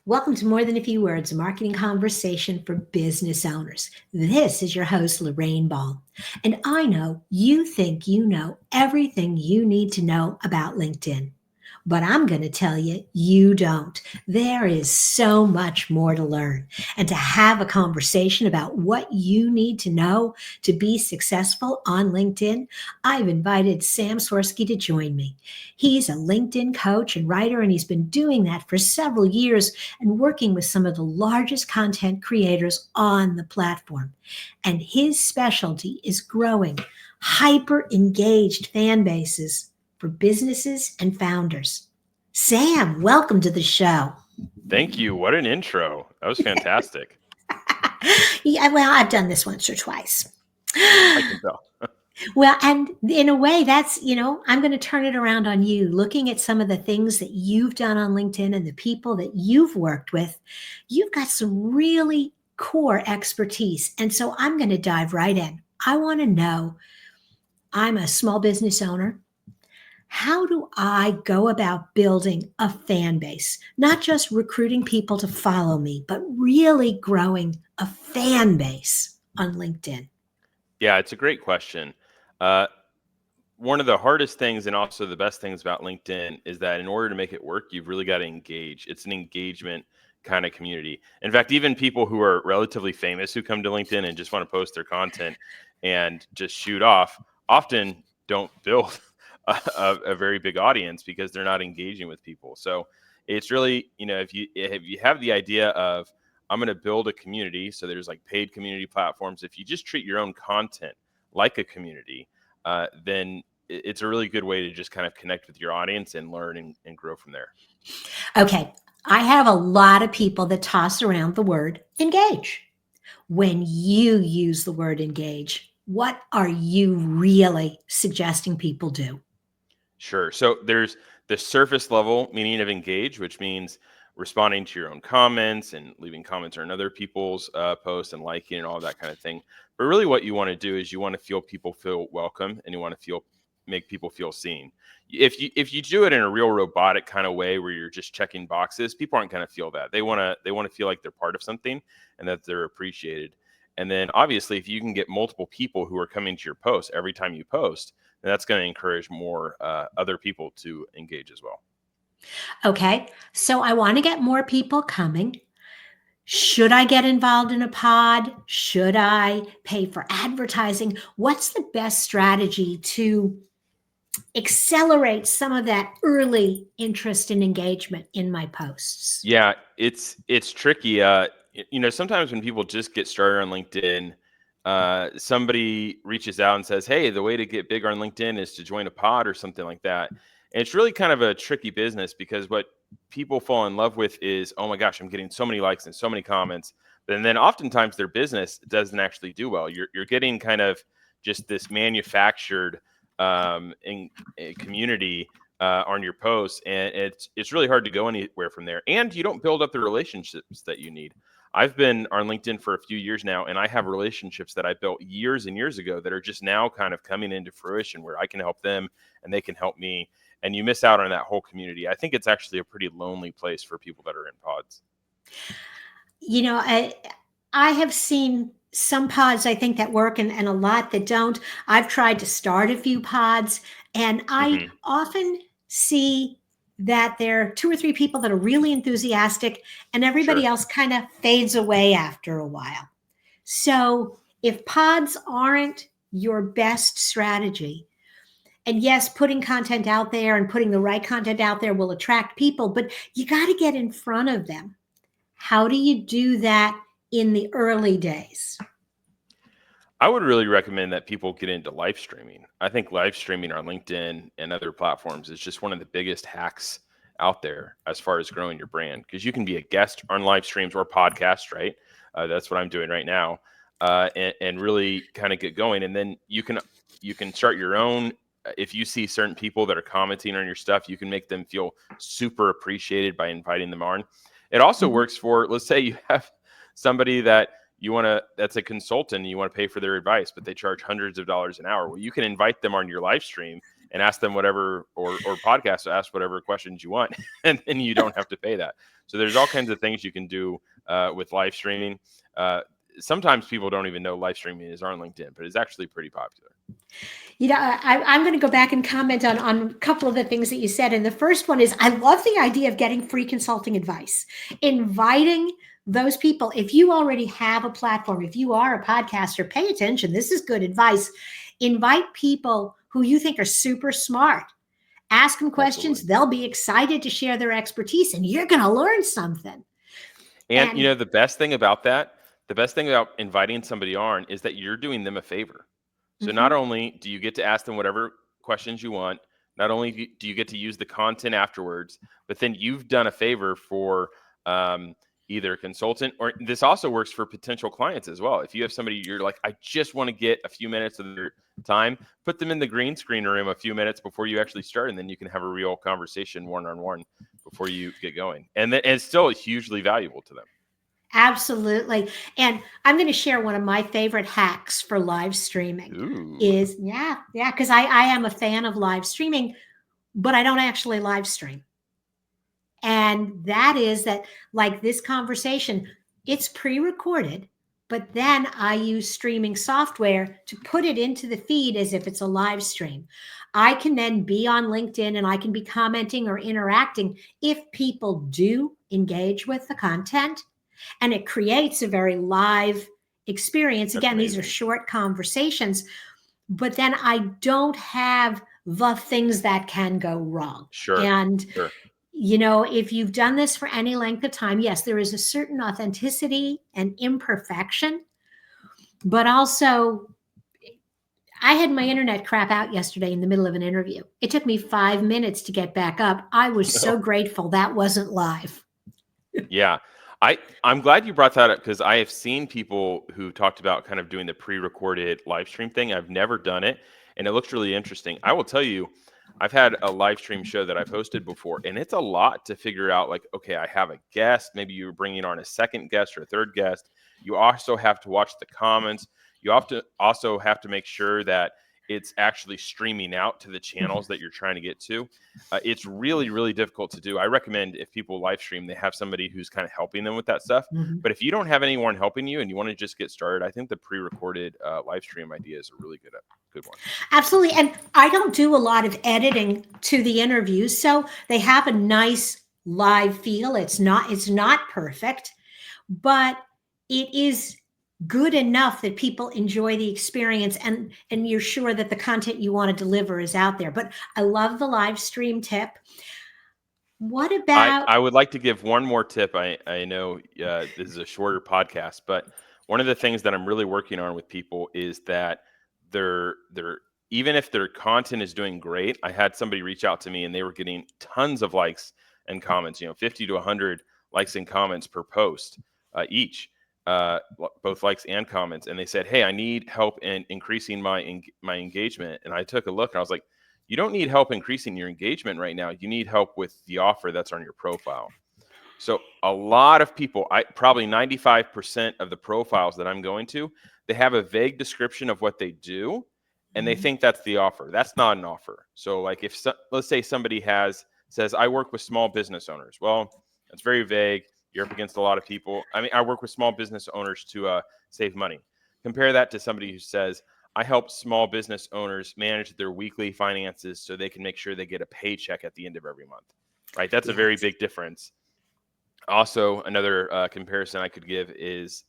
Welcome to More Than a Few Words, a marketing conversation for business owners. This is your host, Lorraine Ball. And I know you think you know everything you need to know about LinkedIn. But I'm going to tell you, you don't. There is so much more to learn. And to have a conversation about what you need to know to be successful on LinkedIn, I've invited Sam Swirsky to join me. He's a LinkedIn coach and writer, and he's been doing that for several years and working with some of the largest content creators on the platform. And his specialty is growing hyper engaged fan bases for businesses and founders. Sam, welcome to the show. Thank you. What an intro. That was fantastic. Yeah, well, I've done this once or twice. I can tell. Well, and in a way, that's, I'm going to turn it around on you. Looking at some of the things that you've done on LinkedIn and the people that you've worked with, you've got some really core expertise. And so I'm going to dive right in. I want to know, I'm a small business owner. How do I go about building a fan base? Not just recruiting people to follow me, but really growing a fan base on LinkedIn. Yeah, it's a great question. Uh, One of the hardest things and also the best things about LinkedIn is that in order to make it work, you've really got to engage. It's an engagement kind of community. In fact, even people who are relatively famous who come to LinkedIn and just want to post their content and just shoot off often don't build a very big audience because they're not engaging with people. So it's really, if you have the idea of I'm going to build a community, so there's like paid community platforms. If you just treat your own content like a community, then it's a really good way to just kind of connect with your audience and learn and grow from there. Okay, I have a lot of people that toss around the word engage. When you use the word engage, what are you really suggesting people do? Sure. So there's the surface level meaning of engage, which means responding to your own comments and leaving comments on other people's posts and liking and all that kind of thing. But really, what you want to do is you want to feel people feel welcome and you want to make people feel seen. If you do it in a real robotic kind of way where you're just checking boxes, people aren't going to feel that. They want to feel like they're part of something and that they're appreciated. And then obviously, if you can get multiple people who are coming to your post every time you post, then that's going to encourage more other people to engage as well. Okay, so I want to get more people coming. Should I get involved in a pod? Should I pay for advertising? What's the best strategy to accelerate some of that early interest and engagement in my posts? Yeah, it's tricky. Sometimes when people just get started on LinkedIn, somebody reaches out and says, "Hey, the way to get big on LinkedIn is to join a pod or something like that." And it's really kind of a tricky business because what people fall in love with is, "Oh my gosh, I'm getting so many likes and so many comments." And then oftentimes their business doesn't actually do well. You're getting kind of just this manufactured community on your posts, and it's really hard to go anywhere from there. And you don't build up the relationships that you need. I've been on LinkedIn for a few years now, and I have relationships that I built years and years ago that are just now kind of coming into fruition where I can help them and they can help me. And you miss out on that whole community. I think it's actually a pretty lonely place for people that are in pods. I have seen some pods I think that work and a lot that don't. I've tried to start a few pods, and I Hmm. often see that there are two or three people that are really enthusiastic, and everybody Sure. else kind of fades away after a while. So if pods aren't your best strategy, and yes, putting content out there and putting the right content out there will attract people, but you got to get in front of them. How do you do that in the early days? I would really recommend that people get into live streaming. I think live streaming on LinkedIn and other platforms is just one of the biggest hacks out there as far as growing your brand because you can be a guest on live streams or podcasts, right? That's what I'm doing right now, and really kind of get going. And then you can start your own. If you see certain people that are commenting on your stuff, you can make them feel super appreciated by inviting them on. It also Mhm. works for, let's say you have somebody that's a consultant and you want to pay for their advice, but they charge hundreds of dollars an hour. Well, you can invite them on your live stream and ask them whatever, or podcast, ask whatever questions you want, and then you don't have to pay that. So there's all kinds of things you can do with live streaming. Sometimes people don't even know live streaming is on LinkedIn, but it's actually pretty popular. I'm going to go back and comment on a couple of the things that you said. And the first one is I love the idea of getting free consulting advice, inviting those people. If you already have a platform, if you are a podcaster, pay attention. This is good advice. Invite people who you think are super smart. Ask them questions. Absolutely. They'll be excited to share their expertise, and you're going to learn something. And And the best thing about inviting somebody on is that you're doing them a favor. So not mhm. only do you get to ask them whatever questions you want, not only do you get to use the content afterwards, but then you've done a favor for either a consultant, or this also works for potential clients as well. If you have somebody you're like, I just want to get a few minutes of their time, put them in the green screen room a few minutes before you actually start, and then you can have a real conversation one-on-one before you get going. And it's still hugely valuable to them. Absolutely. And I'm going to share one of my favorite hacks for live streaming Ooh. is, because I am a fan of live streaming, but I don't actually live stream. And that is that, like this conversation, it's pre-recorded, but then I use streaming software to put it into the feed as if it's a live stream. I can then be on LinkedIn and I can be commenting or interacting if people do engage with the content, and it creates a very live experience. That's Again, these are amazing. short conversations, but then I don't have the things that can go wrong. Sure. And Sure. if you've done this for any length of time, yes, there is a certain authenticity and imperfection, but also I had my internet crap out yesterday in the middle of an interview. It took me 5 minutes to get back up. I was so grateful that wasn't live. Yeah. I'm glad you brought that up, because I have seen people who talked about kind of doing the pre-recorded live stream thing. I've never done it, and it looks really interesting. I will tell you, I've had a live stream show that I've hosted before, and it's a lot to figure out. Like, okay, I have a guest. Maybe you're bringing on a second guest or a third guest. You also have to watch the comments. You have to also have to make sure that it's actually streaming out to the channels that you're trying to get to. It's really, really difficult to do. I recommend, if people live stream, they have somebody who's kind of helping them with that stuff. Mhm. But if you don't have anyone helping you and you want to just get started, I think the pre-recorded live stream idea is a really good one. Absolutely. And I don't do a lot of editing to the interviews, so they have a nice live feel. It's not perfect, but it is good enough that people enjoy the experience, and you're sure that the content you want to deliver is out there. But I love the live stream tip. What about I would like to give one more tip. I know this is a shorter podcast, but one of the things that I'm really working on with people is that they're even if their content is doing great. I had somebody reach out to me and they were getting tons of likes and comments, 50 to 100 likes and comments per post each, both likes and comments. And they said, hey, I need help in increasing my engagement. And I took a look and I was like, you don't need help increasing your engagement right now. You need help with the offer that's on your profile. So a lot of people, probably 95% of the profiles that I'm going to, they have a vague description of what they do, and they think that's the offer. That's not an offer. So like let's say somebody says, I work with small business owners. Well, that's very vague. You're up against a lot of people. I mean, I work with small business owners to save money. Compare that to somebody who says, I help small business owners manage their weekly finances so they can make sure they get a paycheck at the end of every month, right? That's a very yes? big difference. Also, another comparison I could give is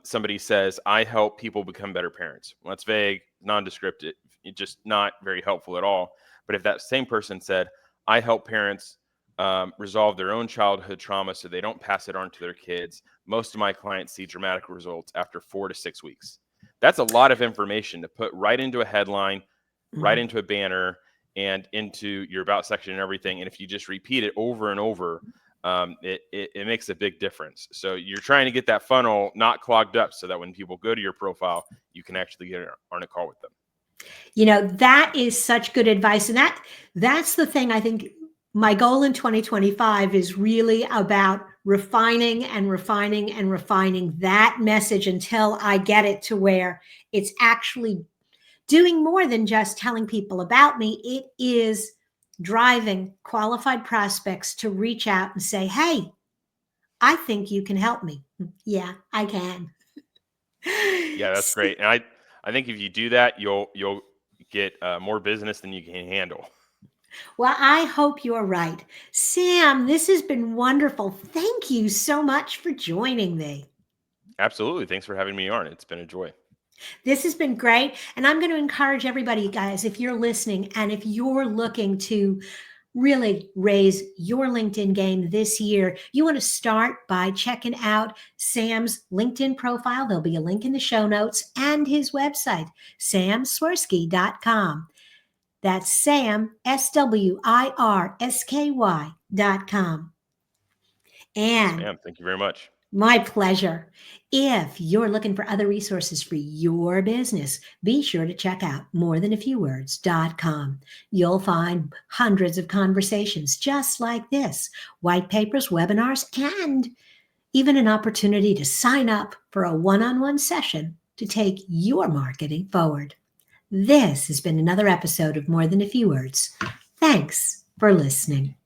somebody says, I help people become better parents. Well, that's vague, nondescript, it's just not very helpful at all. But if that same person said, I help parents resolve their own childhood trauma so they don't pass it on to their kids, most of my clients see dramatic results after 4 to 6 weeks. That's a lot of information to put right into a headline, right Mhm. into a banner, and into your about section and everything. And if you just repeat it over and over, it makes a big difference. So you're trying to get that funnel not clogged up so that when people go to your profile, you can actually get on a call with them. That is such good advice. And that's the thing. I think my goal in 2025 is really about refining and refining and refining that message until I get it to where it's actually doing more than just telling people about me. It is driving qualified prospects to reach out and say, hey, I think you can help me. Yeah, I can. Yeah, that's great. And I think if you do that, you'll get more business than you can handle. Well, I hope you're right. Sam, this has been wonderful. Thank you so much for joining me. Absolutely. Thanks for having me on. It's been a joy. This has been great. And I'm going to encourage everybody, guys, if you're listening and if you're looking to really raise your LinkedIn game this year, you want to start by checking out Sam's LinkedIn profile. There'll be a link in the show notes and his website, samswirsky.com. That's Sam, SWIRSKY.com. Yes, And ma'am. Thank you very much. my pleasure. If you're looking for other resources for your business, be sure to check out morethanafewwords.com. You'll find hundreds of conversations just like this, white papers, webinars, and even an opportunity to sign up for a one-on-one session to take your marketing forward. This has been another episode of More Than a Few Words. Thanks for listening.